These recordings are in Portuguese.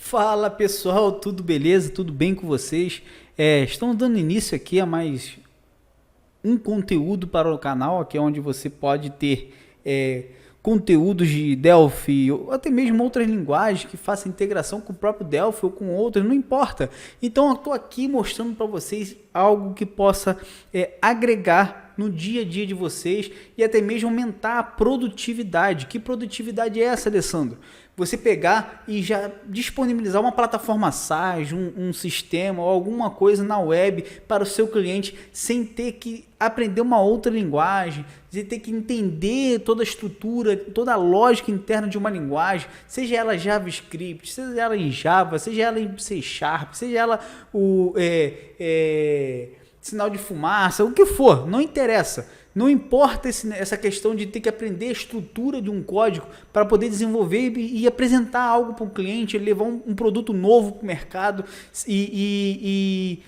Fala pessoal, tudo beleza? Tudo bem com vocês? Estamos dando início aqui a mais um conteúdo para o canal, aqui é onde você pode ter conteúdos de Delphi ou até mesmo outras linguagens que façam integração com o próprio Delphi ou com outras, não importa. Então eu estou aqui mostrando para vocês algo que possa agregar no dia a dia de vocês e até mesmo aumentar a produtividade. Que produtividade é essa, Alessandro? Você pegar e já disponibilizar uma plataforma SaaS, um sistema ou alguma coisa na web para o seu cliente sem ter que aprender uma outra linguagem, sem ter que entender toda a estrutura, toda a lógica interna de uma linguagem, seja ela JavaScript, seja ela em Java, seja ela em C#, seja ela sinal de fumaça, o que for, não interessa. Não importa essa questão de ter que aprender a estrutura de um código para poder desenvolver e apresentar algo para o cliente, levar um produto novo para o mercado e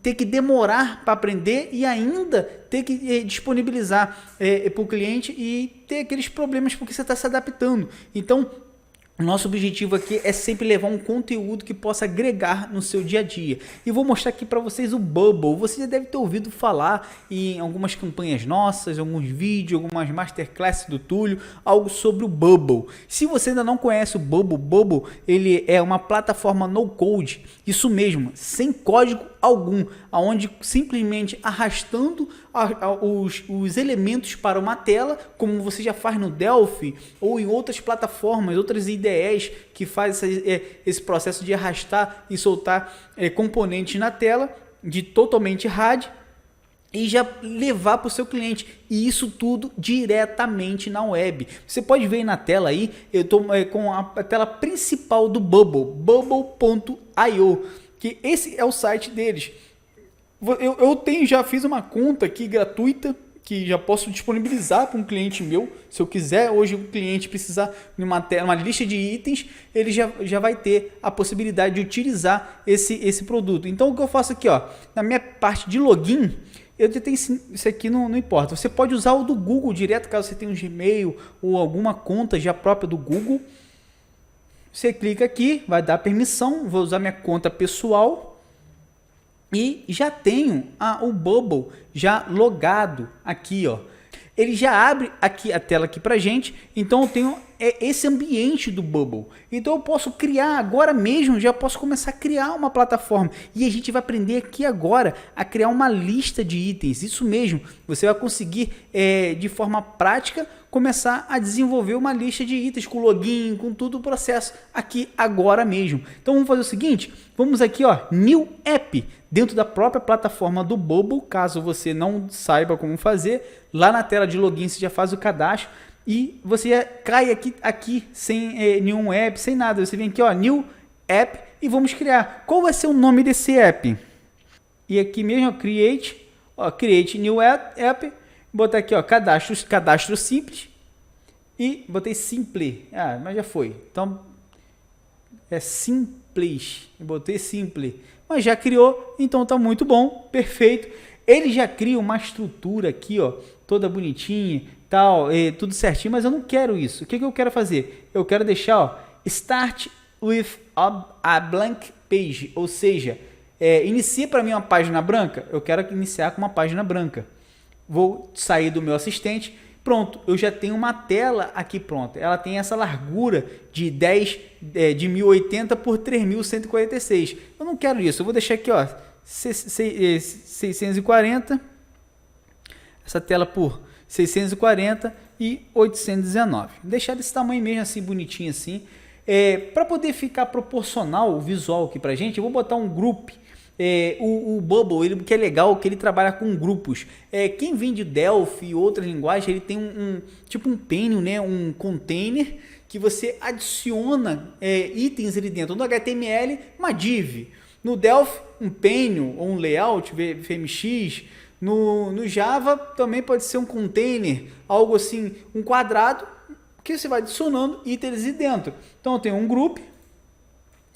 ter que demorar para aprender e ainda ter que disponibilizar para o cliente e ter aqueles problemas porque você está se adaptando. Então, o nosso objetivo aqui é sempre levar um conteúdo que possa agregar no seu dia a dia. E vou mostrar aqui para vocês o Bubble. Você já deve ter ouvido falar em algumas campanhas nossas, alguns vídeos, algumas masterclasses do Túlio, algo sobre o Bubble. Se você ainda não conhece o Bubble, ele é uma plataforma no code, isso mesmo, sem código algum, onde simplesmente arrastando os elementos para uma tela, como você já faz no Delphi ou em outras plataformas, outras IDEs que faz esse processo de arrastar e soltar componentes na tela, de totalmente RAD, e já levar para o seu cliente, e isso tudo diretamente na web. Você pode ver aí na tela aí, eu estou com a tela principal do Bubble, bubble.io, que esse é o site deles. Já fiz uma conta aqui gratuita, que já posso disponibilizar para um cliente meu. Se eu quiser, hoje o cliente precisar de uma lista de itens, ele já vai ter a possibilidade de utilizar esse produto. Então o que eu faço aqui, ó, na minha parte de login, eu já tenho isso aqui, não importa. Você pode usar o do Google direto, caso você tenha um Gmail ou alguma conta já própria do Google. Você clica aqui, vai dar permissão, vou usar minha conta pessoal e já tenho o Bubble já logado aqui, ó. Ele já abre aqui a tela aqui pra gente, então eu tenho esse ambiente do Bubble. Então eu posso criar agora mesmo, já posso começar a criar uma plataforma. E a gente vai aprender aqui agora a criar uma lista de itens. Isso mesmo, você vai conseguir de forma prática começar a desenvolver uma lista de itens com login, com todo o processo aqui agora mesmo. Então vamos fazer o seguinte, vamos aqui, ó, New App, dentro da própria plataforma do Bubble. Caso você não saiba como fazer, lá na tela de login você já faz o cadastro e você já cai aqui sem nenhum app, sem nada. Você vem aqui, ó, New App, e vamos criar. Qual vai ser o nome desse app? E aqui mesmo, ó, Create New App, botar aqui, ó, cadastro simples, e botei Simple. Mas já foi. Então é simples. Eu botei Simple. Mas já criou, então tá muito bom, perfeito. Ele já cria uma estrutura aqui, ó, toda bonitinha, tal, tudo certinho, mas eu não quero isso. O que eu quero fazer? Eu quero deixar, ó, Start with a blank page, ou seja, inicia para mim uma página branca. Eu quero iniciar com uma página branca. Vou sair do meu assistente. Pronto, eu já tenho uma tela aqui pronta. Ela tem essa largura de 1080 por 3146. Eu não quero isso. Eu vou deixar aqui, ó, 640. Essa tela por 640 e 819. Deixar desse tamanho mesmo, assim, bonitinho assim. Para poder ficar proporcional o visual aqui pra gente, eu vou botar um group. O Bubble, ele, que é legal, que ele trabalha com grupos. Quem vem de Delphi e outras linguagens, ele tem tipo um panel, né, um container que você adiciona itens ali dentro. No HTML, uma div. No Delphi, um panel ou um layout, VMX. No Java também pode ser um container, algo assim, um quadrado que você vai adicionando itens ali dentro. Então eu tenho um group,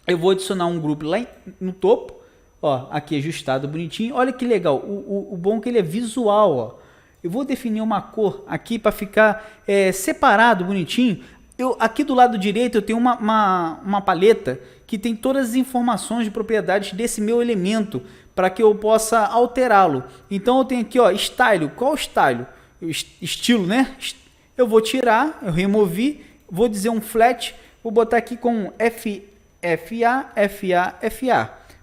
eu vou adicionar um group lá no topo. Ó, aqui ajustado bonitinho. Olha que legal. O bom é que ele é visual, ó. Eu vou definir uma cor aqui para ficar separado bonitinho. Aqui do lado direito eu tenho uma paleta que tem todas as informações de propriedades desse meu elemento para que eu possa alterá-lo. Então eu tenho aqui, ó, style. Qual style? Estilo, né? Eu vou tirar, eu removi, vou dizer um flat, vou botar aqui com FA,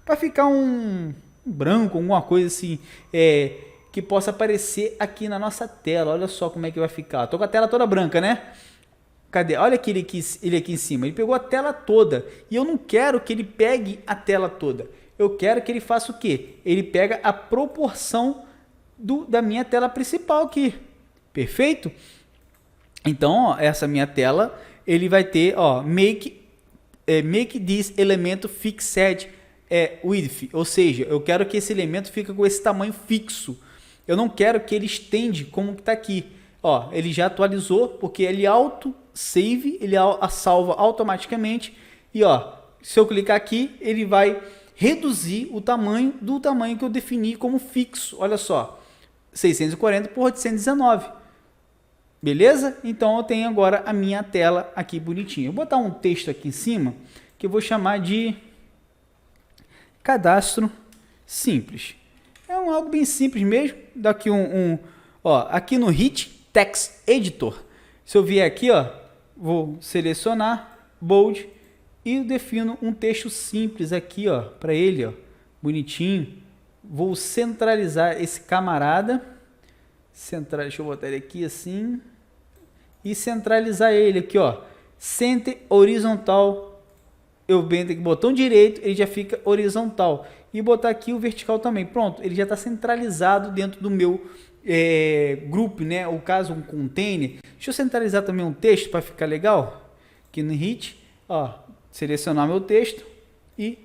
para ficar um branco, alguma coisa assim, que possa aparecer aqui na nossa tela. Olha só como é que vai ficar. Tô com a tela toda branca, né? Cadê? Olha aqui ele aqui em cima. Ele pegou a tela toda. E eu não quero que ele pegue a tela toda. Eu quero que ele faça o quê? Ele pega a proporção da minha tela principal aqui. Perfeito? Então, ó, essa minha tela, ele vai ter, ó, make this elemento fixed width. Ou seja, eu quero que esse elemento fique com esse tamanho fixo. Eu não quero que ele estende como que está aqui. Ó, ele já atualizou, porque ele auto-save, ele salva automaticamente. E ó, se eu clicar aqui, ele vai reduzir o tamanho do tamanho que eu defini como fixo. Olha só, 640 por 819. Beleza? Então eu tenho agora a minha tela aqui bonitinha. Eu vou botar um texto aqui em cima, que eu vou chamar de cadastro simples. É algo bem simples mesmo. Daqui ó, aqui no Hit Text Editor, se eu vier aqui, ó, vou selecionar bold e defino um texto simples aqui, ó, para ele, ó, bonitinho. Vou centralizar esse camarada, deixa eu botar ele aqui assim e centralizar ele aqui, ó, center horizontal. Eu venho aqui, botão direito, ele já fica horizontal, e botar aqui o vertical também. Pronto, ele já está centralizado dentro do meu grupo, né? Ou caso um container. Deixa eu centralizar também um texto para ficar legal. Aqui no Hit, ó, selecionar meu texto e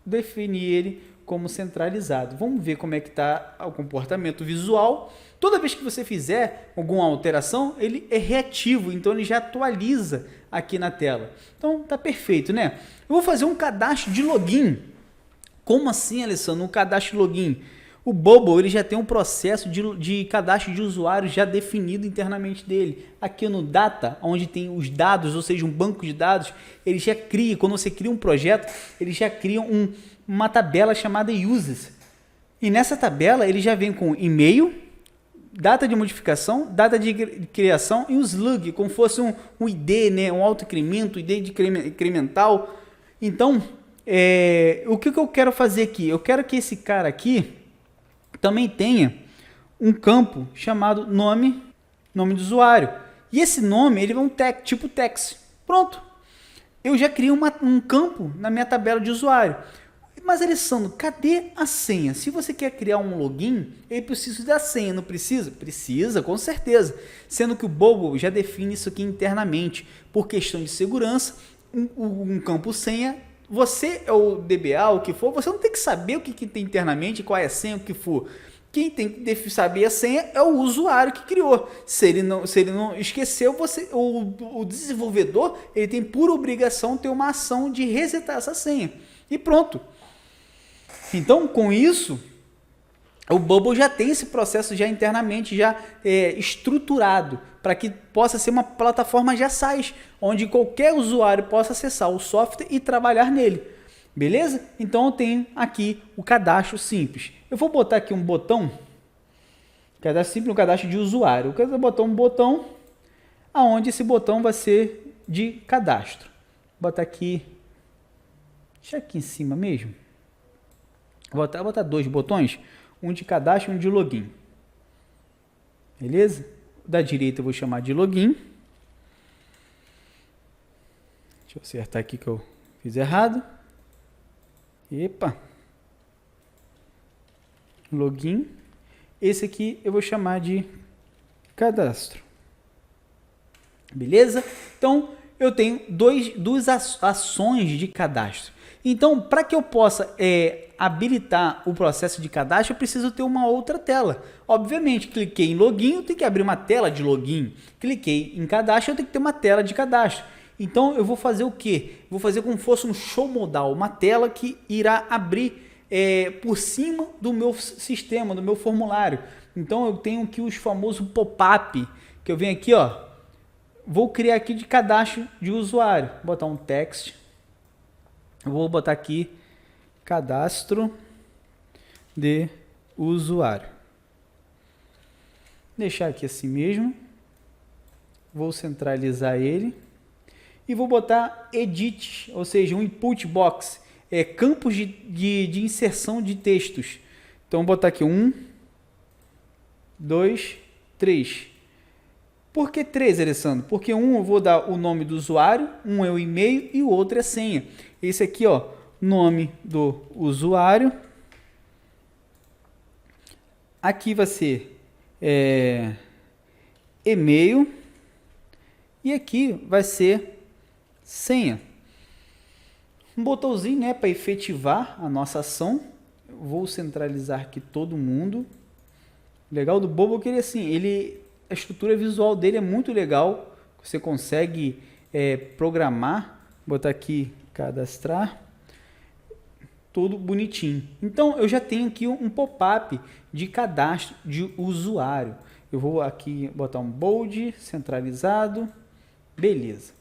definir ele como centralizado. Vamos ver como é que está o comportamento visual. Toda vez que você fizer alguma alteração, ele é reativo, então ele já atualiza aqui na tela. Então tá perfeito, né? Eu vou fazer um cadastro de login. Como assim, Alessandro? Um cadastro de login? O Bubble, ele já tem um processo de cadastro de usuário já definido internamente dele. Aqui no Data, onde tem os dados, ou seja, um banco de dados, ele já cria, quando você cria um projeto, ele já cria uma tabela chamada Users. E nessa tabela, ele já vem com e-mail, data de modificação, data de criação e um slug, como fosse um ID, né? Um auto-incremento, ID de incremental. Então, o que eu quero fazer aqui? Eu quero que esse cara aqui também tenha um campo chamado nome do usuário. E esse nome, ele é um tag, tipo text. Pronto. Eu já criei um campo na minha tabela de usuário. Mas, Alessandro, cadê a senha? Se você quer criar um login, ele precisa da senha, não precisa? Precisa, com certeza. Sendo que o Bubble já define isso aqui internamente. Por questão de segurança, um campo senha, você é o DBA, o que for, você não tem que saber o que tem internamente, qual é a senha, o que for. Quem tem que saber a senha é o usuário que criou. Se ele não esqueceu, o desenvolvedor, ele tem por obrigação ter uma ação de resetar essa senha. E pronto. Então, com isso, o Bubble já tem esse processo já internamente já estruturado para que possa ser uma plataforma já SaaS, onde qualquer usuário possa acessar o software e trabalhar nele. Beleza? Então eu tenho aqui o cadastro simples. Eu vou botar aqui um botão, cadastro simples, um cadastro de usuário. Eu quero botar um botão, aonde esse botão vai ser de cadastro. Vou botar aqui, deixa aqui em cima mesmo. Vou botar dois botões, um de cadastro e um de login. Beleza? Da direita eu vou chamar de login. Deixa eu acertar aqui que eu fiz errado. Epa. Login. Esse aqui eu vou chamar de cadastro. Beleza? Então, eu tenho duas ações de cadastro. Então, para que eu possa habilitar o processo de cadastro, eu preciso ter uma outra tela. Obviamente, cliquei em login, eu tenho que abrir uma tela de login. Cliquei em cadastro, eu tenho que ter uma tela de cadastro. Então, eu vou fazer o quê? Vou fazer como se fosse um show modal, uma tela que irá abrir por cima do meu sistema, do meu formulário. Então, eu tenho aqui os famosos pop-up, que eu venho aqui, ó, vou criar aqui de cadastro de usuário. Vou botar um text. Eu vou botar aqui cadastro de usuário. Deixar aqui assim mesmo. Vou centralizar ele. E vou botar edit, ou seja, um input box. Campos de inserção de textos. Então, vou botar aqui 1, 2, 3. Por que 3, Alessandro? Porque um eu vou dar o nome do usuário, um é o e-mail e o outro é senha. Esse aqui, ó, nome do usuário. Aqui vai ser e-mail. E aqui vai ser senha. Um botãozinho, né, para efetivar a nossa ação. Eu vou centralizar aqui todo mundo. Legal do Bobo é que ele, assim, a estrutura visual dele é muito legal. Você consegue programar, botar aqui cadastrar, todo bonitinho. Então eu já tenho aqui um pop-up de cadastro de usuário. Eu vou aqui botar um bold centralizado, beleza.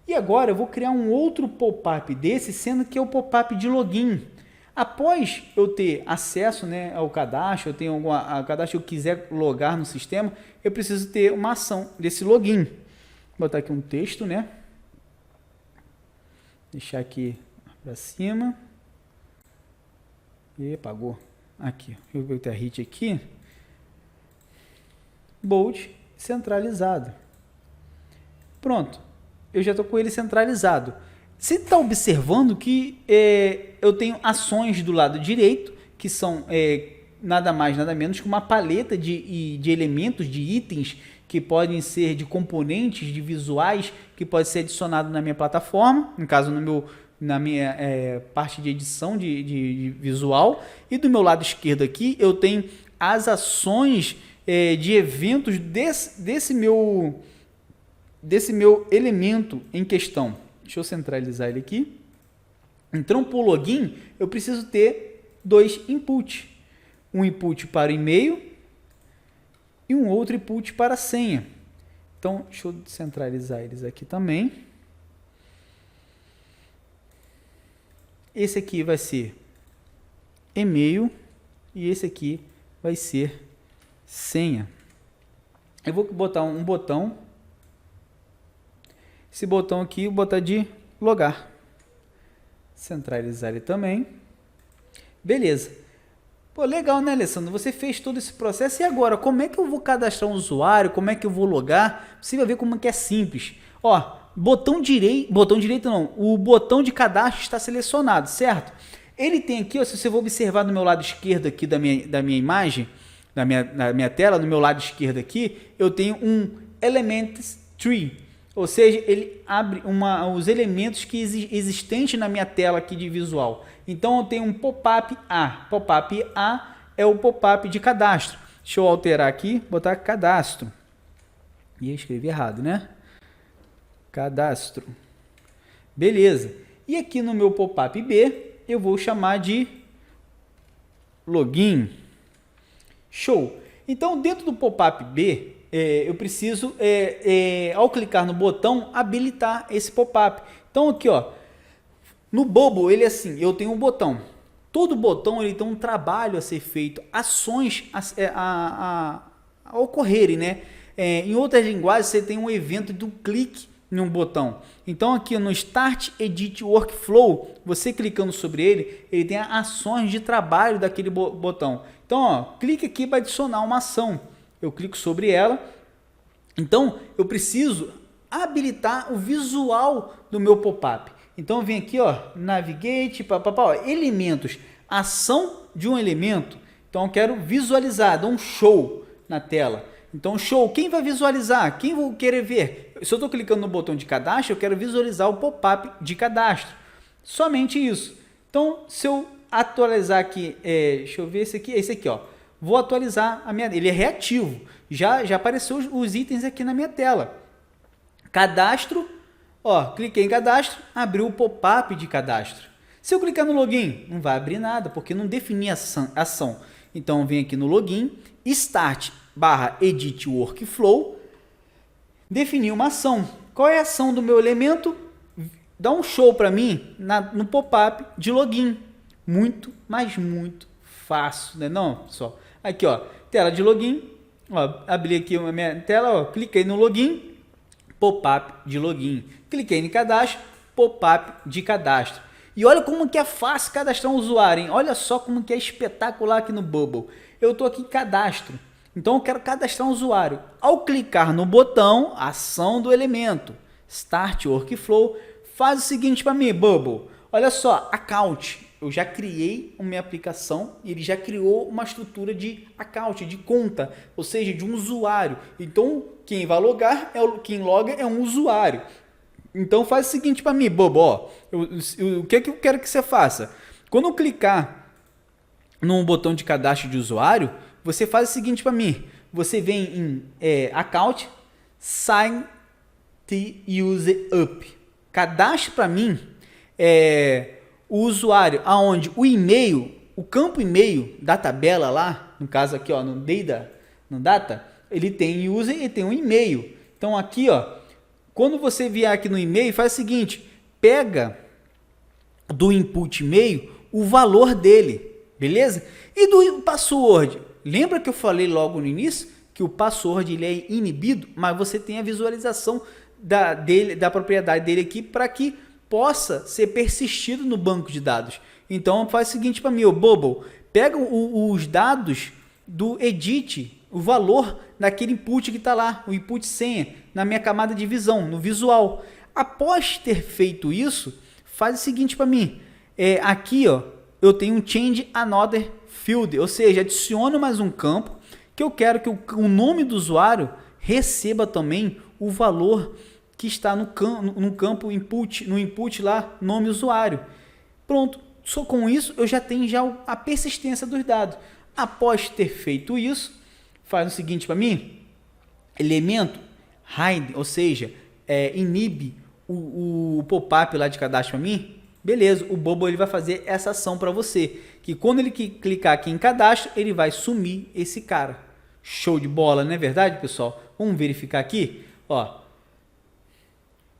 E agora eu vou criar um outro pop-up desse, sendo que é o pop-up de login. Após eu ter acesso, né, ao cadastro, eu tenho alguma cadastro, eu quiser logar no sistema, eu preciso ter uma ação desse login. Vou botar aqui um texto, né? Deixar aqui para cima. E apagou. Aqui, eu vou ter a hit aqui. Bold centralizado. Pronto. Eu já estou com ele centralizado. Você está observando que eu tenho ações do lado direito, que são nada mais, nada menos que uma paleta de elementos, de itens, que podem ser de componentes, de visuais, que pode ser adicionado na minha plataforma, no caso na minha parte de edição de visual. E do meu lado esquerdo aqui, eu tenho as ações de eventos desse meu elemento em questão. Deixa eu centralizar ele aqui. Então, para o login, eu preciso ter 2 inputs. Um input para o e-mail e um outro input para a senha. Então, deixa eu centralizar eles aqui também. Esse aqui vai ser e-mail e esse aqui vai ser senha. Eu vou botar um botão. Esse botão aqui, eu vou botar de logar. Centralizar ele também. Beleza. Pô, legal, né, Alessandro? Você fez todo esse processo. E agora, como é que eu vou cadastrar um usuário? Como é que eu vou logar? Você vai ver como que é simples. Ó, botão direito não. O botão de cadastro está selecionado, certo? Ele tem aqui, ó, se você for observar no meu lado esquerdo aqui da minha imagem, na minha tela, no meu lado esquerdo aqui, eu tenho um Elements Tree. Ou seja, ele abre os elementos que existentes na minha tela aqui de visual. Então, eu tenho um pop-up A. Pop-up A é o pop-up de cadastro. Deixa eu alterar aqui, botar cadastro. Ia escrever errado, né? Cadastro. Beleza. E aqui no meu pop-up B, eu vou chamar de login. Show. Então, dentro do pop-up B, eu preciso, ao clicar no botão, habilitar esse pop-up. Então, aqui, ó, no Bobo, ele é assim, eu tenho um botão. Todo botão ele tem um trabalho a ser feito, ações a ocorrerem, né? Em outras linguagens, você tem um evento do clique em um botão. Então, aqui no Start Edit Workflow, você clicando sobre ele tem ações de trabalho daquele botão. Então, ó, clique aqui para adicionar uma ação. Eu clico sobre ela. Então, eu preciso habilitar o visual do meu pop-up. Então, eu venho aqui, ó, Navigate, ó, elementos, ação de um elemento. Então, eu quero visualizar, dar um show na tela. Então, show, quem vai visualizar? Quem vou querer ver? Se eu estou clicando no botão de cadastro, eu quero visualizar o pop-up de cadastro. Somente isso. Então, se eu atualizar aqui, deixa eu ver esse aqui, ó. Vou atualizar ele é reativo. Já apareceu os itens aqui na minha tela. Cadastro, ó, cliquei em cadastro, abriu o pop-up de cadastro. Se eu clicar no login, não vai abrir nada, porque não defini ação. Então, vem aqui no login, Start /Edit Workflow, Defini uma ação. Qual é a ação do meu elemento? Dá um show para mim no pop-up de login. Muito, mas muito fácil, né? Não, pessoal. Aqui, ó, tela de login. Ó, abri aqui a minha tela, ó, cliquei no login, pop-up de login. Cliquei em cadastro, pop-up de cadastro. E olha como que é fácil cadastrar um usuário, hein? Olha só como que é espetacular aqui no Bubble. Eu estou aqui em cadastro. Então eu quero cadastrar um usuário. Ao clicar no botão, ação do elemento, Start Workflow, faz o seguinte para mim, Bubble. Olha só, account. Eu já criei a minha aplicação e ele já criou uma estrutura de account, de conta, ou seja, de um usuário. Então quem vai logar, quem loga é um usuário. Então faz o seguinte para mim, Bubble. Ó, o que eu quero que você faça? Quando eu clicar no botão de cadastro de usuário, você faz o seguinte para mim, você vem em Account, Sign the User Up. Cadastre para mim o usuário, aonde o e-mail, o campo e-mail da tabela lá, no caso aqui, ó, no Data, ele tem user e tem um e-mail. Então aqui, ó, quando você vier aqui no e-mail, faz o seguinte, pega do input e-mail o valor dele, beleza? E do password, lembra que eu falei logo no início que o password ele é inibido, mas você tem a visualização da propriedade dele aqui para que possa ser persistido no banco de dados. Então faz o seguinte para mim, o Bubble, pega os dados do edit, o valor daquele input que está lá, o input senha, na minha camada de visão, no visual. Após ter feito isso, faz o seguinte para mim, aqui ó, eu tenho um change another field, ou seja, adiciono mais um campo que eu quero que o nome do usuário receba também o valor que está no campo input, no input lá, nome usuário. Pronto, só com isso eu já tenho a persistência dos dados. Após ter feito isso, faz o seguinte para mim, elemento hide, ou seja, inibe o pop-up lá de cadastro para mim. Beleza, o Bubble ele vai fazer essa ação para você, que quando ele clicar aqui em cadastro, ele vai sumir esse cara. Show de bola, não é verdade, pessoal? Vamos verificar aqui, ó.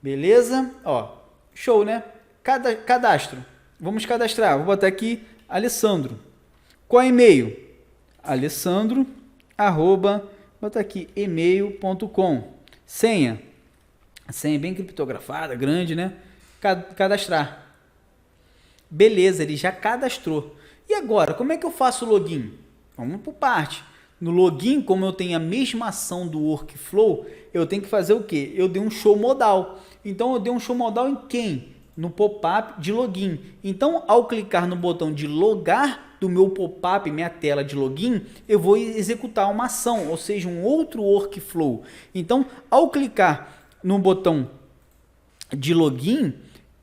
Beleza? Ó, show, né? Cadastro. Vamos cadastrar. Vou botar aqui Alessandro. Qual é e-mail? Alessandro, botar aqui email.com. Senha. A senha bem criptografada, grande, né? Cadastrar. Beleza, ele já cadastrou. E agora, como é que eu faço o login? Vamos por parte. No login, como eu tenho a mesma ação do workflow, eu tenho que fazer o quê? Eu dei um show modal. Então, eu dei um show modal em quem? No pop-up de login. Então, ao clicar no botão de logar do meu pop-up, minha tela de login, eu vou executar uma ação, ou seja, um outro workflow. Então, ao clicar no botão de login,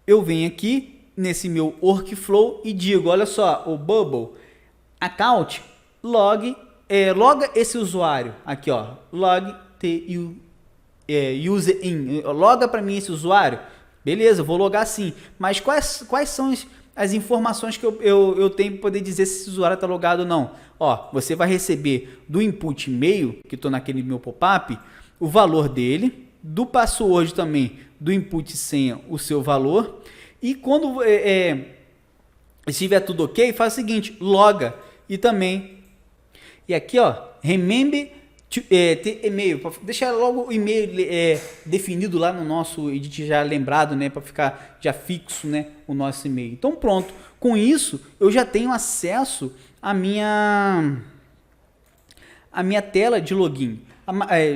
eu venho aqui nesse meu workflow e digo, olha só, o Bubble, account, loga esse usuário, aqui ó, log user in, loga para mim esse usuário, beleza, eu vou logar sim, mas quais são as informações que eu tenho para poder dizer se esse usuário está logado ou não? Ó, você vai receber do input e-mail, que estou naquele meu pop-up, o valor dele, do password também, do input senha, o seu valor, e quando estiver tudo ok, faz o seguinte, loga, e também, e aqui ó, remember ter e-mail, deixar logo o e-mail definido lá no nosso edit já lembrado, né, para ficar já fixo, né, o nosso e-mail. Então pronto, com isso eu já tenho acesso à minha tela de login,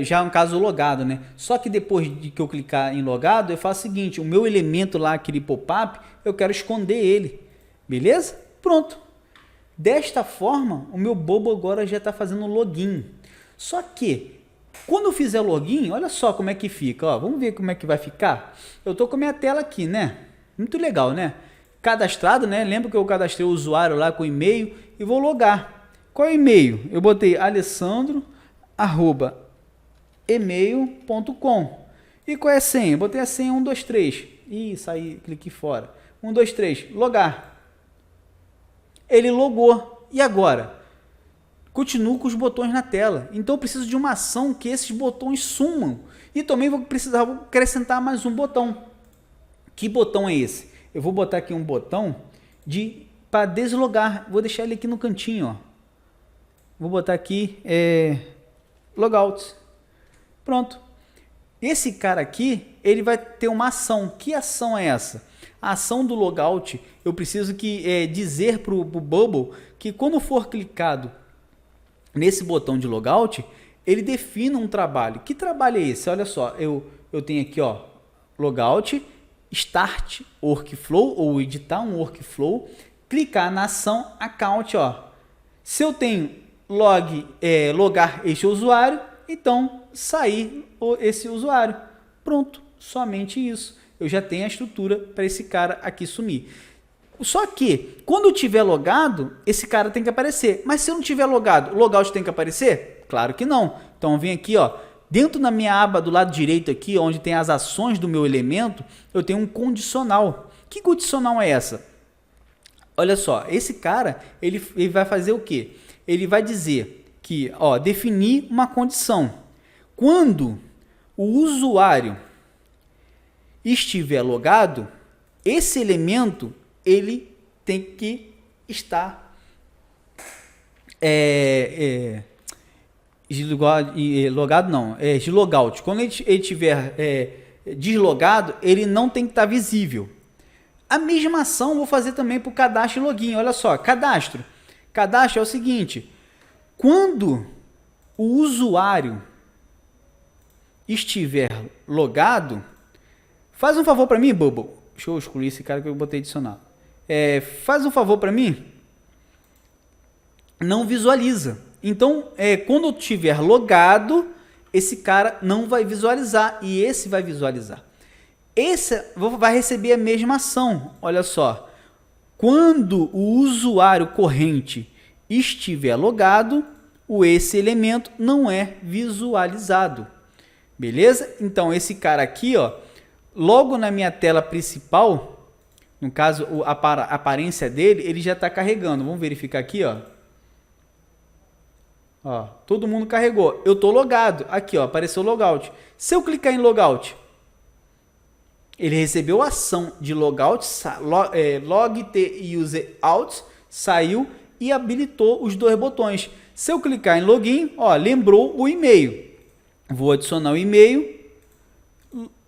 já no caso logado, né? Só que depois de que eu clicar em logado, eu faço o seguinte, o meu elemento lá, aquele pop-up, eu quero esconder ele, beleza? Pronto. Desta forma, o meu Bubble agora já está fazendo login. Só que, quando eu fizer login, olha só como é que fica. Ó, vamos ver como é que vai ficar. Eu estou com a minha tela aqui, né? Muito legal, né? Cadastrado, né? Lembra que eu cadastrei o usuário lá com e-mail e vou logar. Qual é o e-mail? Eu botei alessandro@email.com. E qual é a senha? Eu botei a senha 123. Ih, saí, cliquei fora. 123, logar. Ele logou. E agora? continuo com os botões na tela. Então eu preciso de uma ação que esses botões sumam. E também vou acrescentar mais um botão. Que botão é esse? Eu vou botar aqui um botão para deslogar. Vou deixar ele aqui no cantinho, ó. Vou botar aqui logout. Pronto. Esse cara aqui, ele vai ter uma ação. Que ação é essa? A ação do logout, eu preciso dizer para o Bubble que quando for clicado nesse botão de logout, ele defina um trabalho. Que trabalho é esse? Olha só, eu tenho aqui, ó, logout, start workflow ou editar um workflow, clicar na ação account, ó. Se eu tenho logar este usuário, então sair esse usuário. Pronto, somente isso. Eu já tenho a estrutura para esse cara aqui sumir. Só que, quando eu tiver logado, esse cara tem que aparecer. Mas se eu não tiver logado, o logout tem que aparecer? Claro que não. Então, eu venho aqui, ó, dentro da minha aba do lado direito aqui, onde tem as ações do meu elemento, eu tenho um condicional. Que condicional é essa? Olha só, esse cara, ele vai fazer o quê? Ele vai dizer que, ó, definir uma condição. Quando o usuário estiver logado, esse elemento ele tem que estar logado, não, de logout. Quando ele estiver deslogado, ele não tem que estar visível. A mesma ação eu vou fazer também para o cadastro e login. Olha só, cadastro. Cadastro é o seguinte: quando o usuário estiver logado, faz um favor para mim, Bubble. Deixa eu excluir esse cara que eu botei adicional. Faz um favor para mim. Não visualiza. Então, quando eu estiver logado, esse cara não vai visualizar e esse vai visualizar. Esse vai receber a mesma ação. Olha só. Quando o usuário corrente estiver logado, esse elemento não é visualizado. Beleza? Então, esse cara aqui, ó, logo na minha tela principal, no caso, a aparência dele, ele já está carregando. Vamos verificar aqui, ó. Ó, todo mundo carregou. Eu estou logado. Aqui, ó, apareceu logout. Se eu clicar em logout, ele recebeu a ação de logout, log t user out, saiu e habilitou os dois botões. Se eu clicar em login, ó, lembrou o e-mail. Vou adicionar o e-mail,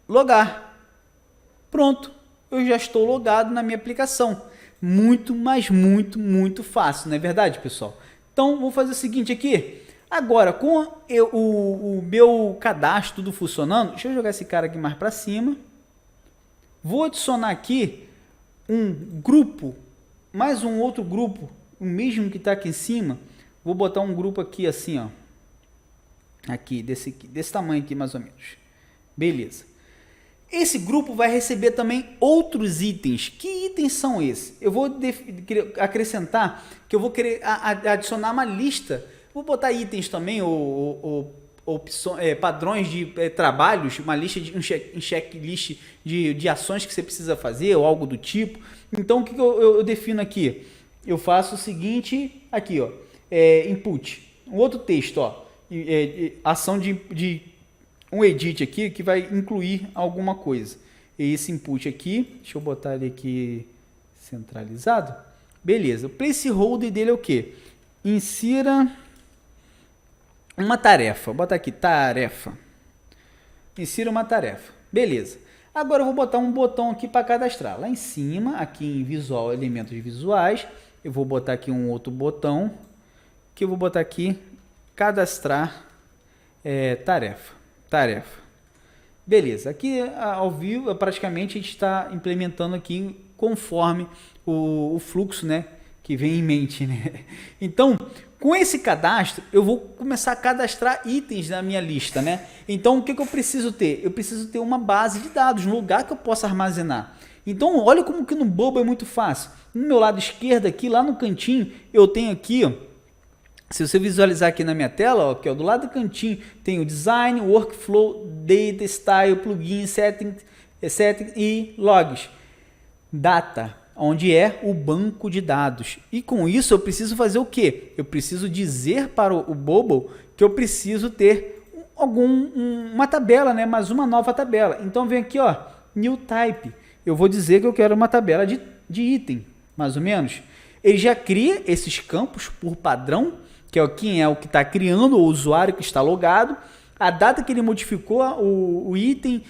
logar. Pronto, eu já estou logado na minha aplicação. Muito, mas muito, muito fácil, não é verdade, pessoal? Então, vou fazer o seguinte aqui. Agora, com o meu cadastro tudo funcionando, deixa eu jogar esse cara aqui mais para cima. Vou adicionar aqui um grupo, mais um outro grupo, o mesmo que está aqui em cima. Vou botar um grupo aqui assim, ó. Aqui, desse tamanho aqui mais ou menos. Beleza. Esse grupo vai receber também outros itens. Que itens são esses? Eu vou acrescentar que eu vou querer adicionar uma lista. Vou botar itens também, ou padrões de trabalhos, uma lista de um checklist de ações que você precisa fazer ou algo do tipo. Então, o que eu defino aqui? Eu faço o seguinte, aqui, ó, input, um outro texto, ó, ação de um edit aqui que vai incluir alguma coisa. E esse input aqui, deixa eu botar ele aqui centralizado. Beleza, o placeholder dele é o quê? Insira uma tarefa. Vou botar aqui, tarefa. Insira uma tarefa. Beleza. Agora eu vou botar um botão aqui para cadastrar. Lá em cima, aqui em visual, elementos visuais, eu vou botar aqui um outro botão, que eu vou botar aqui, cadastrar tarefa. Beleza, aqui ao vivo, praticamente a gente está implementando aqui conforme o fluxo, né, que vem em mente, né? Então, com esse cadastro, eu vou começar a cadastrar itens na minha lista, né? Então, o que eu preciso ter? Eu preciso ter uma base de dados, um lugar que eu possa armazenar. Então, olha como que no Bubble é muito fácil. No meu lado esquerdo aqui, lá no cantinho, eu tenho aqui, ó, se você visualizar aqui na minha tela, ó, que é do lado do cantinho, tem o Design, Workflow, Data, Style, Plugin, Setting e Logs. Data. onde é o banco de dados. E com isso eu preciso fazer o quê? Eu preciso dizer para o Bubble que eu preciso ter uma tabela, né? Mais uma nova tabela. Então vem aqui, ó, new type. Eu vou dizer que eu quero uma tabela de item, mais ou menos. Ele já cria esses campos por padrão, que é quem é o que está criando, o usuário que está logado, a data que ele modificou o item,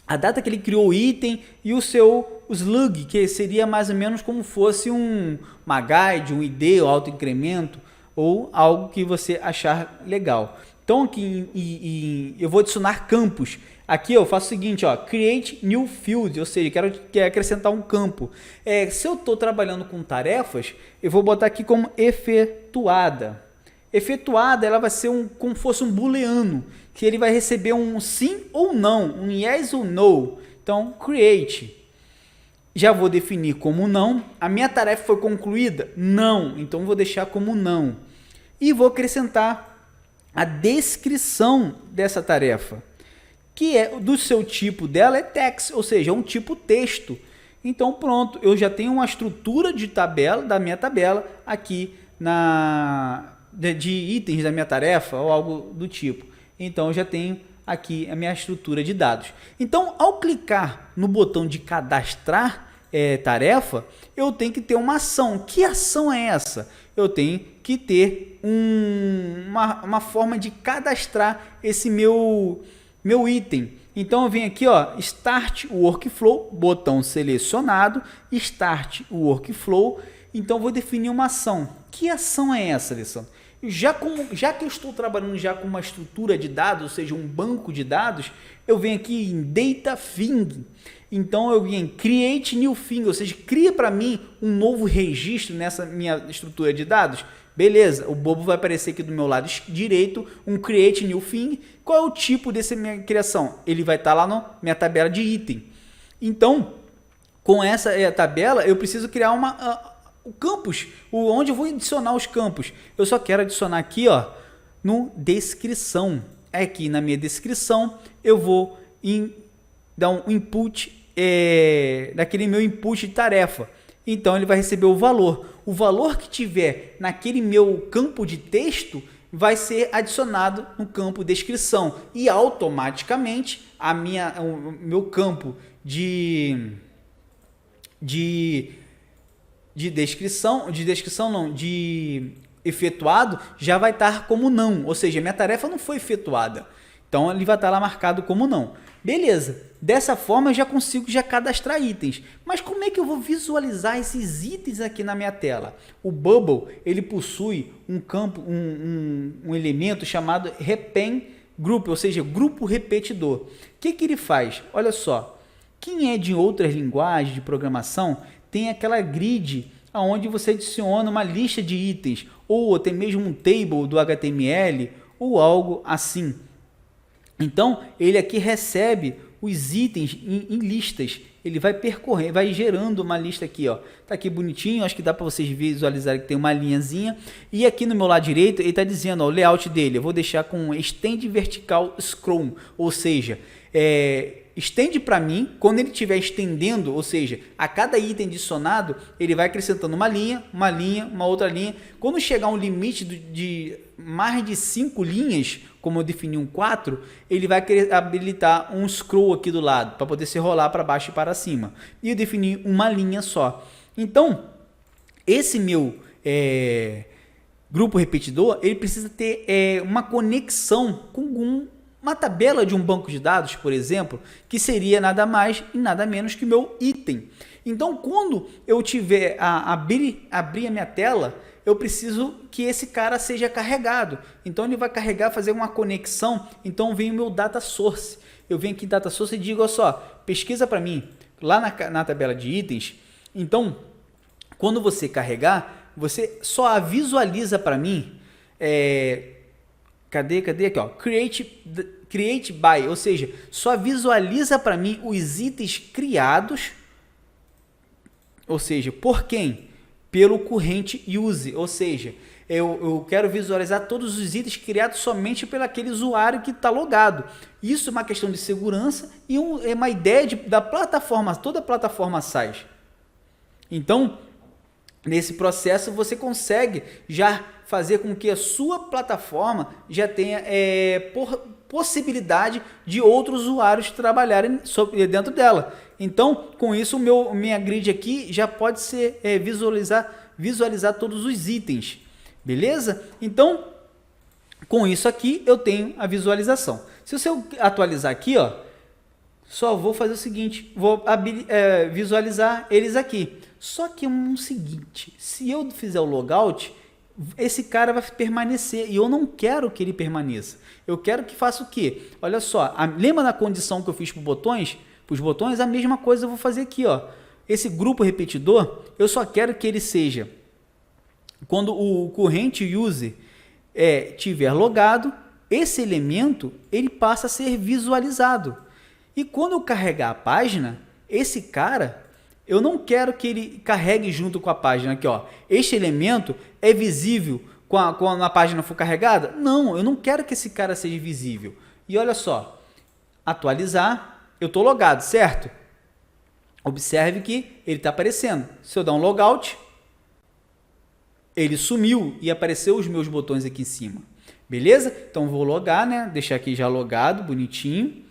a data que ele criou o item e o seu slug, que seria mais ou menos como fosse uma guide, um ID, um autoincremento, ou algo que você achar legal. Então aqui eu vou adicionar campos. Aqui eu faço o seguinte, ó, create new field, ou seja, quero acrescentar um campo. Se eu estou trabalhando com tarefas, eu vou botar aqui como efetuada. Efetuada, ela vai ser como fosse um booleano, que ele vai receber um sim ou não, um yes ou no. Então, create. Já vou definir como não. A minha tarefa foi concluída? Não. Então, vou deixar como não. E vou acrescentar a descrição dessa tarefa, que é do seu tipo dela é text, ou seja, é um tipo texto. Então, pronto, eu já tenho uma estrutura de tabela, da minha tabela, aqui de itens da minha tarefa ou algo do tipo. Então eu já tenho aqui a minha estrutura de dados. Então, ao clicar no botão de cadastrar tarefa, eu tenho que ter uma ação. Que ação é essa? Eu tenho que ter uma forma de cadastrar esse meu item. Então eu venho aqui, ó, Start Workflow, botão selecionado, Start Workflow. Então vou definir uma ação. Que ação é essa, Alessandro? Já que eu estou trabalhando já com uma estrutura de dados, ou seja, um banco de dados, eu venho aqui em Data Thing. Então eu venho em Create New Thing, ou seja, cria para mim um novo registro nessa minha estrutura de dados. Beleza, o bobo vai aparecer aqui do meu lado direito, um Create New Thing. Qual é o tipo dessa minha criação? Ele vai estar lá na minha tabela de item. Então, com essa tabela, eu preciso criar o campus, onde eu vou adicionar os campos. Eu só quero adicionar aqui, ó, no descrição. Aqui na minha descrição, eu vou dar um input, daquele meu input de tarefa. Então, ele vai receber o valor. O valor que tiver naquele meu campo de texto vai ser adicionado no campo descrição. E automaticamente, o meu campo de efetuado já vai estar como não, ou seja, minha tarefa não foi efetuada, então ele vai estar lá marcado como não. Beleza, dessa forma eu já consigo cadastrar itens, mas como é que eu vou visualizar esses itens aqui na minha tela? O Bubble, ele possui um campo, um elemento chamado Repen Group, ou seja, grupo repetidor. O que ele faz? Olha só, quem é de outras linguagens de programação tem aquela grid onde você adiciona uma lista de itens, ou até mesmo um table do HTML, ou algo assim. Então, ele aqui recebe os itens em listas. Ele vai percorrer, vai gerando uma lista aqui, ó. Tá aqui bonitinho, acho que dá para vocês visualizarem que tem uma linhazinha. E aqui no meu lado direito, ele está dizendo, ó, o layout dele, eu vou deixar com Extend Vertical Scroll, ou seja, estende para mim, quando ele estiver estendendo, ou seja, a cada item adicionado, ele vai acrescentando uma linha, uma outra linha. Quando chegar um limite de mais de 5 linhas, como eu defini um 4, ele vai habilitar um scroll aqui do lado, para poder se rolar para baixo e para cima. E eu defini uma linha só. Então, esse meu grupo repetidor, ele precisa ter uma conexão com uma tabela de um banco de dados, por exemplo, que seria nada mais e nada menos que o meu item. Então, quando eu tiver abrir a minha tela, eu preciso que esse cara seja carregado. Então, ele vai carregar, fazer uma conexão. Então, vem o meu data source. Eu venho aqui em data source e digo, olha só, pesquisa para mim lá na tabela de itens. Então, quando você carregar, você só visualiza para mim, cadê aqui, ó, create by, ou seja, só visualiza para mim os itens criados, ou seja, por quem? Pelo current use, ou seja, eu quero visualizar todos os itens criados somente pelo aquele usuário que está logado. Isso é uma questão de segurança e é uma ideia da plataforma, toda a plataforma SaaS. Então, nesse processo, você consegue já fazer com que a sua plataforma já tenha possibilidade de outros usuários trabalharem dentro dela. Então, com isso, minha grid aqui já pode ser visualizar todos os itens, beleza? Então, com isso aqui, eu tenho a visualização. Se eu atualizar aqui, ó, só vou fazer o seguinte, vou visualizar eles aqui. Só que é o seguinte, se eu fizer o logout, esse cara vai permanecer e eu não quero que ele permaneça. Eu quero que faça o quê? Olha só, lembra da condição que eu fiz para os botões? A mesma coisa eu vou fazer aqui, ó. Esse grupo repetidor, eu só quero que ele seja quando o corrente user tiver logado, esse elemento ele passa a ser visualizado. E quando eu carregar a página, esse cara, eu não quero que ele carregue junto com a página aqui, ó. Este elemento é visível quando a página for carregada? Não, eu não quero que esse cara seja visível. E olha só, atualizar, eu estou logado, certo? Observe que ele está aparecendo. Se eu dar um logout, ele sumiu e apareceu os meus botões aqui em cima. Beleza? Então vou logar, né? Deixar aqui já logado, bonitinho.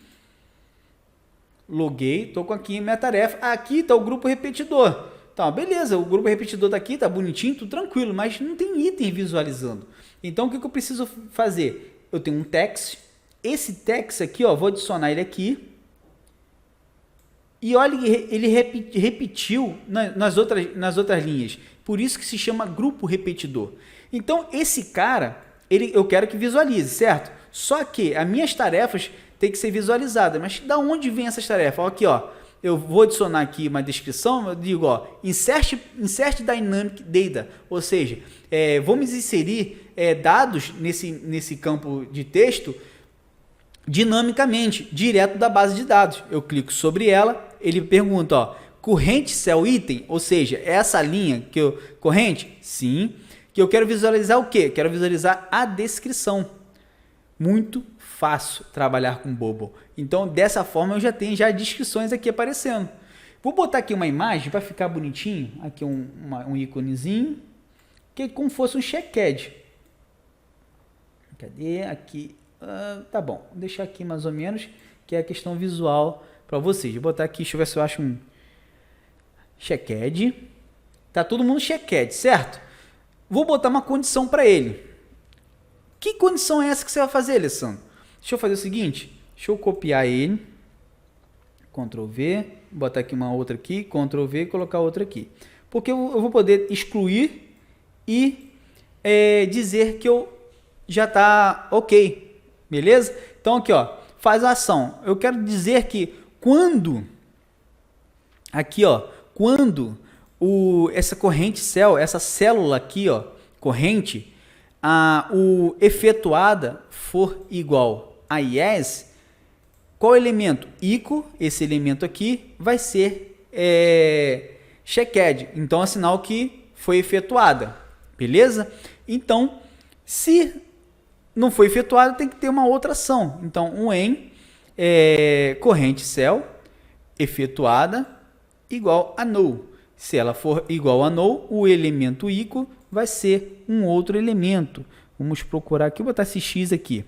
Loguei, estou com aqui minha tarefa. Aqui está o grupo repetidor. Tá, beleza, o grupo repetidor está aqui, está bonitinho, tudo tranquilo, mas não tem item visualizando. Então o que eu preciso fazer? Eu tenho um text. Esse text aqui, ó, vou adicionar ele aqui. E olha, ele repetiu nas outras linhas. Por isso que se chama grupo repetidor. Então, esse cara, eu quero que visualize, certo? Só que as minhas tarefas têm que ser visualizadas. Mas da onde vem essas tarefas? Ó, aqui, ó. Eu vou adicionar aqui uma descrição. Eu digo, ó, insert dynamic data. Ou seja, vamos inserir dados nesse campo de texto dinamicamente, direto da base de dados. Eu clico sobre ela, ele pergunta, ó, corrente cell item, ou seja, essa linha que corrente, sim, que eu quero visualizar o quê? Quero visualizar a descrição. Muito fácil trabalhar com Bubble. Então, dessa forma, eu já tenho descrições aqui aparecendo. Vou botar aqui uma imagem para ficar bonitinho, aqui um íconezinho, que é como se fosse um checked. Cadê? Aqui. Tá bom, vou deixar aqui mais ou menos, que é a questão visual para vocês. Vou botar aqui, deixa eu ver se eu acho um checked. Tá todo mundo checked, certo? Vou botar uma condição para ele. Que condição é essa que você vai fazer, Alessandro? Deixa eu fazer o seguinte, deixa eu copiar ele, Ctrl V, botar aqui uma outra aqui, Ctrl V e colocar outra aqui. Porque eu vou poder excluir e dizer que eu já está ok, beleza? Então aqui, ó, faz a ação. Eu quero dizer que quando, aqui, ó, quando essa corrente cell, essa célula aqui, ó, corrente, o efetuada for igual a yes, qual elemento? Equal, esse elemento aqui, vai ser checked. Então, é sinal que foi efetuada. Beleza? Então, se não foi efetuada, tem que ter uma outra ação. Então, corrente cell efetuada igual a null. Se ela for igual a null, o elemento equal vai ser um outro elemento. Vamos procurar aqui, vou botar esse X aqui.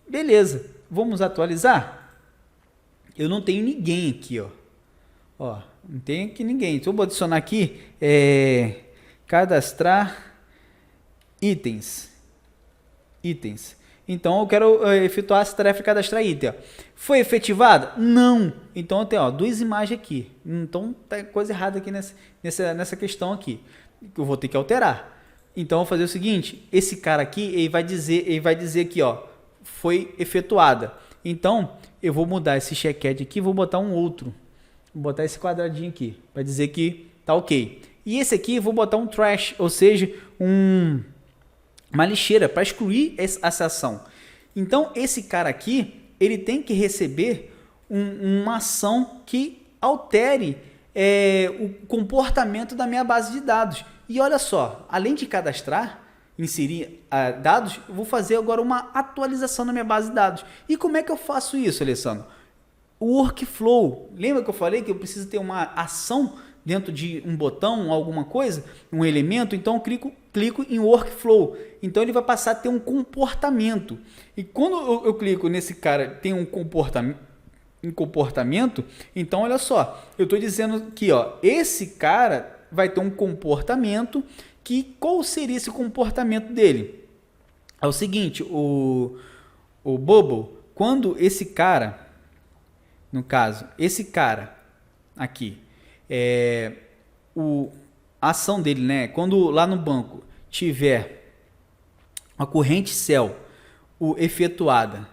Beleza, vamos atualizar? Eu não tenho ninguém aqui, ó. Ó, não tenho aqui ninguém. Então, eu vou adicionar aqui, cadastrar itens. Então, eu quero efetuar essa tarefa de cadastrar item. Ó. Foi efetivada? Não. Então, eu tenho duas imagens aqui. Então, tá coisa errada aqui nessa questão aqui. Que eu vou ter que alterar. Então, eu vou fazer o seguinte. Esse cara aqui, ele vai dizer aqui, ó, foi efetuada. Então, eu vou mudar esse checked aqui, vou botar um outro. Vou botar esse quadradinho aqui, para dizer que tá ok. E esse aqui, eu vou botar um trash, ou seja, uma lixeira, para excluir essa ação. Então, esse cara aqui, ele tem que receber uma ação que altere o comportamento da minha base de dados. E olha só, além de cadastrar, inserir dados, eu vou fazer agora uma atualização na minha base de dados. E como é que eu faço isso, Alessandro? O workflow. Lembra que eu falei que eu preciso ter uma ação dentro de um botão, alguma coisa, um elemento, então eu clico em Workflow. Então ele vai passar a ter um comportamento. E quando eu clico nesse cara, tem um comportamento, então olha só, eu estou dizendo que esse cara vai ter um comportamento, qual seria esse comportamento dele? É o seguinte, o Bubble, quando esse cara, no caso, esse cara aqui, a ação dele, né? Quando lá no banco tiver a corrente sell efetuada,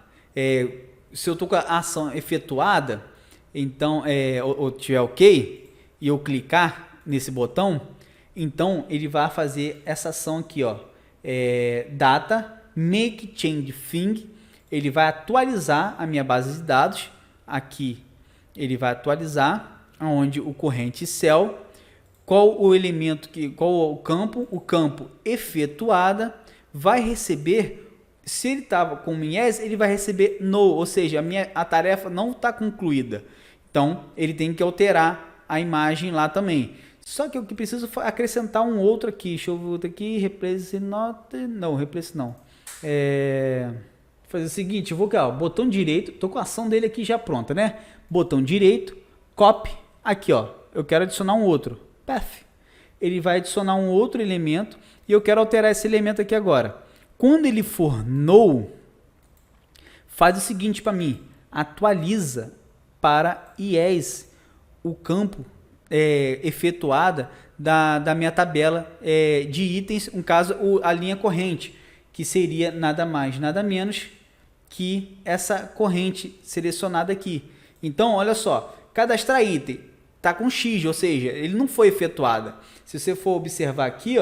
se eu estou com a ação efetuada, então, ou tiver ok, e eu clicar nesse botão, então ele vai fazer essa ação aqui, data, make change thing, ele vai atualizar a minha base de dados, aqui ele vai atualizar onde o corrente cell, qual o elemento, qual o campo efetuada, vai receber, se ele estava com yes, ele vai receber no, ou seja, a tarefa não está concluída, então ele tem que alterar a imagem lá também. Só que o que preciso é acrescentar um outro aqui. Deixa eu voltar aqui. Replace not. Não, replace não. Fazer o seguinte, eu vou aqui, botão direito. Tô com a ação dele aqui já pronta, né? Botão direito, copy. Aqui, eu quero adicionar um outro. Path. Ele vai adicionar um outro elemento e eu quero alterar esse elemento aqui agora. Quando ele for no, faz o seguinte para mim. Atualiza para yes o campo efetuada da minha tabela de itens, no caso a linha corrente, que seria nada mais, nada menos que essa corrente selecionada aqui. Então, olha só, cadastrar item está com X, ou seja, ele não foi efetuada. Se você for observar aqui,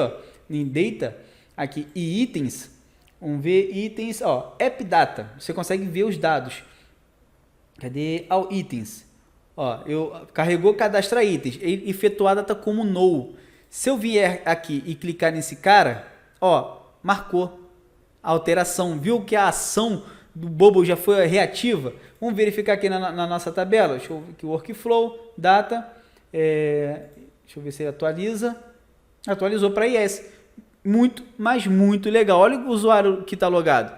em data, aqui e itens, vamos ver itens, app data, você consegue ver os dados. Cadê? All itens. Carregou cadastrar itens, efetuada está como no. Se eu vier aqui e clicar nesse cara, marcou a alteração, viu que a ação do Bubble já foi reativa. Vamos verificar aqui na nossa tabela. Deixa eu ver aqui, workflow, data, deixa eu ver se ele atualiza. Atualizou para yes. Muito, mas muito legal. Olha o usuário que está logado.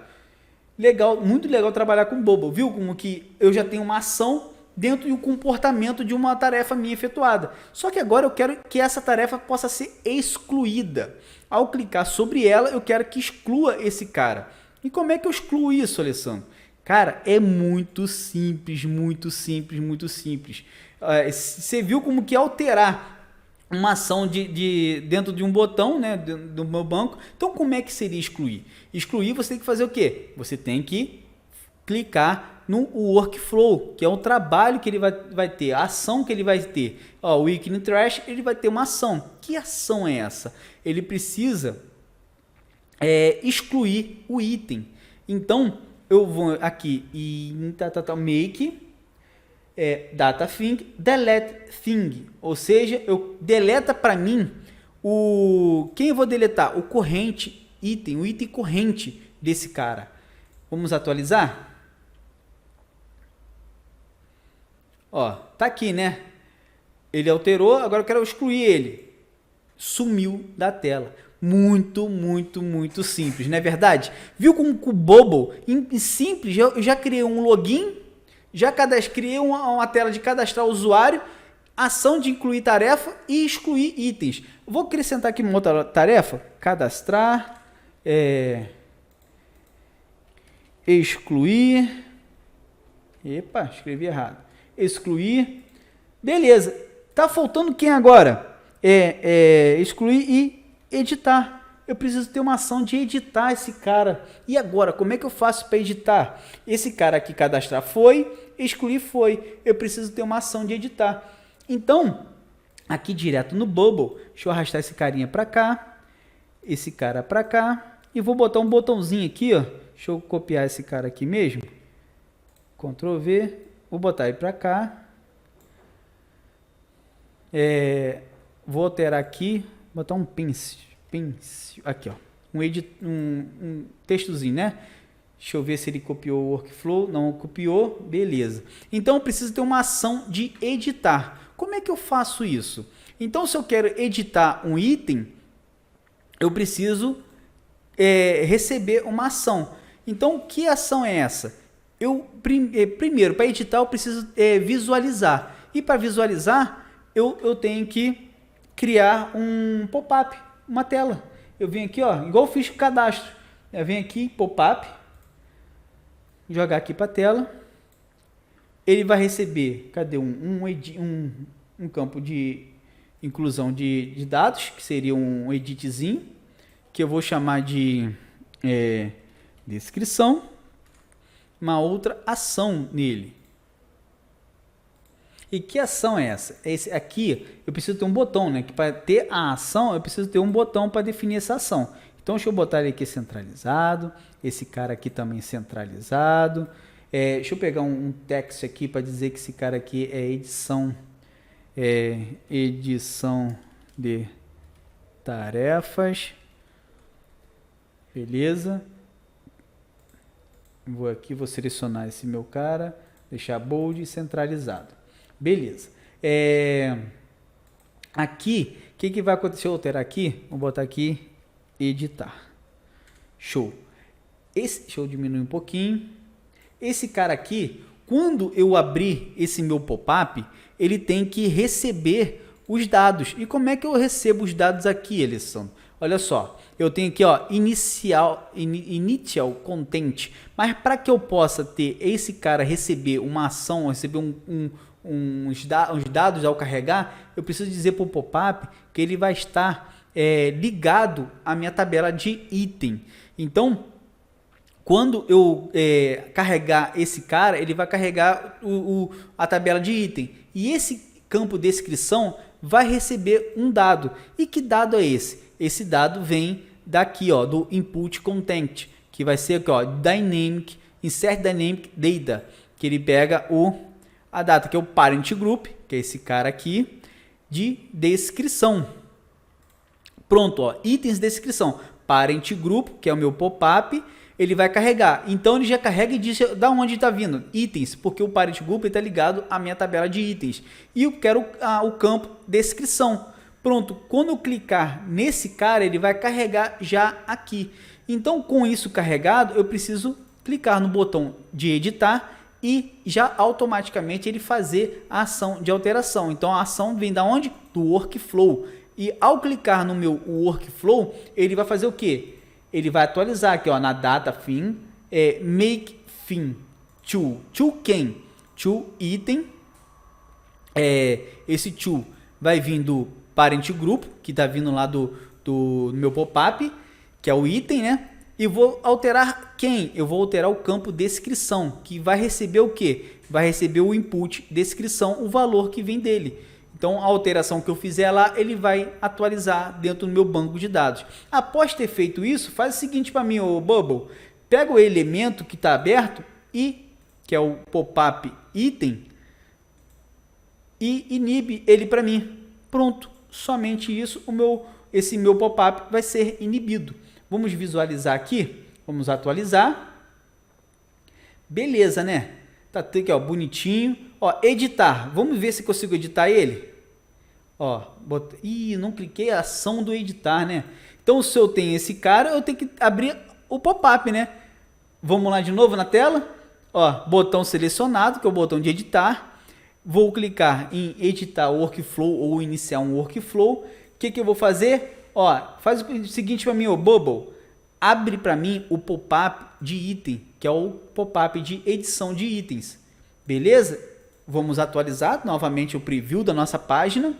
Legal, muito legal trabalhar com Bubble. Viu como que eu já tenho uma ação dentro do comportamento de uma tarefa minha efetuada. Só que agora eu quero que essa tarefa possa ser excluída. Ao clicar sobre ela, eu quero que exclua esse cara. E como é que eu excluo isso, Alessandro? Cara, é muito simples, muito simples, muito simples. Você viu como que alterar uma ação dentro de um botão, né, do meu banco. Então, como é que seria excluir? Excluir, você tem que fazer o quê? Você tem que clicar no workflow, que é o trabalho que ele vai ter, a ação que ele vai ter. O Weekly Trash, ele vai ter uma ação. Que ação é essa? Ele precisa excluir o item. Então, eu vou aqui em make data thing, delete thing, ou seja, eu deleta para mim quem eu vou deletar? O corrente item, o item corrente desse cara. Vamos atualizar? Tá aqui, né? Ele alterou, agora eu quero excluir ele. Sumiu da tela. Muito, muito, muito simples, não é verdade? Viu como o Bubble, simples, eu já criei um login, já criei uma tela de cadastrar o usuário, ação de incluir tarefa e excluir itens. Vou acrescentar aqui uma outra tarefa, cadastrar, excluir, escrevi errado. Excluir, beleza, tá faltando quem agora? Excluir e editar. Eu preciso ter uma ação de editar esse cara. E agora, como é que eu faço para editar? Esse cara aqui cadastrar foi, excluir foi. Eu preciso ter uma ação de editar. Então, aqui direto no Bubble, deixa eu arrastar esse carinha para cá, esse cara para cá, e vou botar um botãozinho aqui, deixa eu copiar esse cara aqui mesmo, Ctrl V, vou botar ele para cá, vou alterar aqui, botar um pincel, aqui, um textozinho, né? Deixa eu ver se ele copiou o workflow, não copiou, beleza. Então eu preciso ter uma ação de editar. Como é que eu faço isso? Então, se eu quero editar um item, eu preciso receber uma ação. Então, que ação é essa? Primeiro, para editar, eu preciso visualizar. E para visualizar, eu tenho que criar um pop-up, uma tela. Eu venho aqui, ó, igual eu fiz com o cadastro. Eu venho aqui, pop-up, jogar aqui para a tela. Ele vai receber, cadê um campo de inclusão de dados, que seria um editzinho, que eu vou chamar de descrição, uma outra ação nele. E que ação é essa? Esse aqui eu preciso ter um botão, né? Que para ter a ação eu preciso ter um botão para definir essa ação. Então deixa eu botar ele aqui centralizado, esse cara aqui também centralizado. Deixa eu pegar um texto aqui para dizer que esse cara aqui é edição de tarefas. Beleza. Vou selecionar esse meu cara, deixar bold e centralizado. Beleza. Aqui, o que vai acontecer? Deixa eu alterar aqui, vou botar aqui, editar. Show. Deixa eu diminuir um pouquinho. Esse cara aqui, quando eu abrir esse meu pop-up, ele tem que receber os dados. E como é que eu recebo os dados aqui, Alessandro? Olha só, eu tenho aqui, ó, initial content, mas para que eu possa ter esse cara receber uma ação, receber uns dados ao carregar, eu preciso dizer para o pop-up que ele vai estar ligado à minha tabela de item. Então, quando eu carregar esse cara, ele vai carregar a tabela de item. E esse campo de descrição vai receber um dado. E que dado é esse? Esse dado vem daqui, ó, do input content, que vai ser aqui, ó, dynamic, insert dynamic data, que ele pega a data, que é o parent group, que é esse cara aqui, de descrição. Pronto, ó, itens de descrição, parent group, que é o meu pop-up, ele vai carregar. Então ele já carrega e diz da onde está vindo, itens, porque o parent group está ligado à minha tabela de itens. E eu quero o campo descrição. Pronto, quando eu clicar nesse cara, ele vai carregar já aqui. Então, com isso carregado, eu preciso clicar no botão de editar e já automaticamente ele fazer a ação de alteração. Então, a ação vem da onde? Do workflow. E ao clicar no meu workflow, ele vai fazer o quê? Ele vai atualizar aqui, ó, na data fin, make fin to quem? To item. Esse to vai vir do parent group, que está vindo lá do meu pop-up, que é o item, né? E vou alterar quem? Eu vou alterar o campo descrição, que vai receber o quê? Vai receber o input descrição, o valor que vem dele. Então, a alteração que eu fizer lá, ele vai atualizar dentro do meu banco de dados. Após ter feito isso, faz o seguinte para mim, ô Bubble. Pega o elemento que está aberto, que é o pop-up item, e inibe ele para mim. Pronto. Somente isso, esse meu pop-up vai ser inibido. Vamos visualizar aqui. Vamos atualizar. Beleza, né? Tá aqui, ó, bonitinho. Ó, editar. Vamos ver se consigo editar ele. Ó, não cliquei a ação do editar, né? Então, se eu tenho esse cara, eu tenho que abrir o pop-up, né? Vamos lá de novo na tela. Ó, botão selecionado, que é o botão de editar. Vou clicar em editar workflow ou iniciar um workflow. O que eu vou fazer? Ó, faz o seguinte para mim, Bubble. Abre para mim o pop-up de item, que é o pop-up de edição de itens. Beleza? Vamos atualizar novamente o preview da nossa página.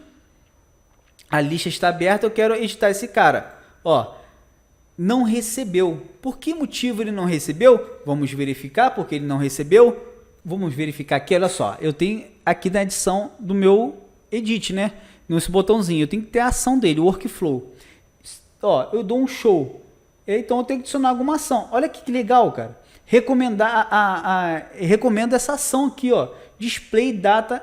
A lista está aberta, eu quero editar esse cara. Ó, não recebeu. Por que motivo ele não recebeu? Vamos verificar porque ele não recebeu. Vamos verificar aqui, olha só. Eu tenho aqui na edição do meu edit, né? Nesse botãozinho, eu tenho que ter a ação dele, o workflow. Ó, eu dou um show. Então eu tenho que adicionar alguma ação. Olha que legal, cara. Recomendo essa ação aqui, ó. Display data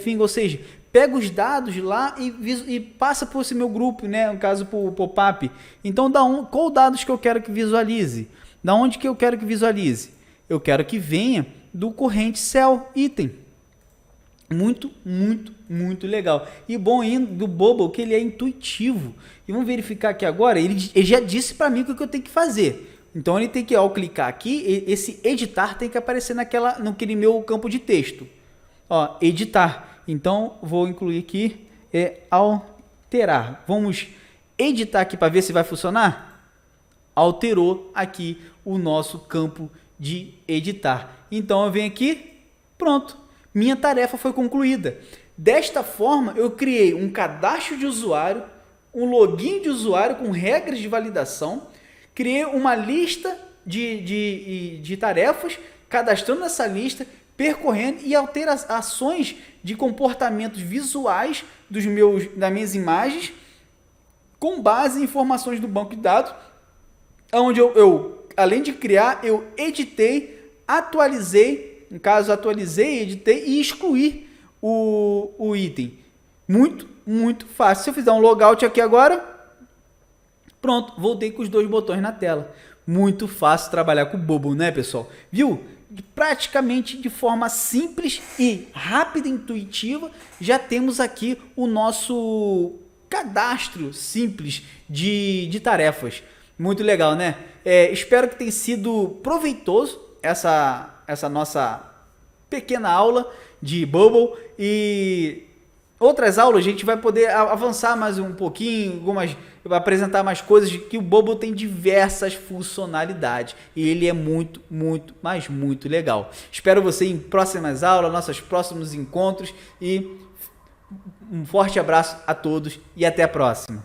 thing, ou seja, pega os dados lá e passa por esse meu grupo, né? No caso, para o pop-up. Então, qual dados que eu quero que visualize? Da onde que eu quero que visualize? Eu quero que venha do corrente cell item. Muito legal. E bom ainda do Bubble que ele é intuitivo. E vamos verificar aqui agora, ele já disse para mim o que eu tenho que fazer. Então ele tem que, ao clicar aqui, esse editar tem que aparecer naquele meu campo de texto. Ó, editar. Então vou incluir aqui alterar. Vamos editar aqui para ver se vai funcionar. Alterou aqui o nosso campo de editar. Então eu venho aqui, pronto. Minha tarefa foi concluída. Desta forma, eu criei um cadastro de usuário, um login de usuário com regras de validação, criei uma lista de tarefas, cadastrando essa lista, percorrendo e alterações de comportamentos visuais das minhas imagens, com base em informações do banco de dados, onde eu além de criar, eu editei, atualizei, no caso, atualizei, editei e excluí o item. Muito fácil. Se eu fizer um logout aqui agora, pronto, voltei com os 2 botões na tela. Muito fácil trabalhar com o Bubble, né, pessoal? Viu? Praticamente de forma simples e rápida e intuitiva, já temos aqui o nosso cadastro simples de tarefas. Muito legal, né? Espero que tenha sido proveitoso essa nossa pequena aula de Bubble, e outras aulas a gente vai poder avançar mais um pouquinho, vai apresentar mais coisas, que o Bubble tem diversas funcionalidades e ele é muito legal. Espero você em próximas aulas, nossos próximos encontros, e um forte abraço a todos e até a próxima.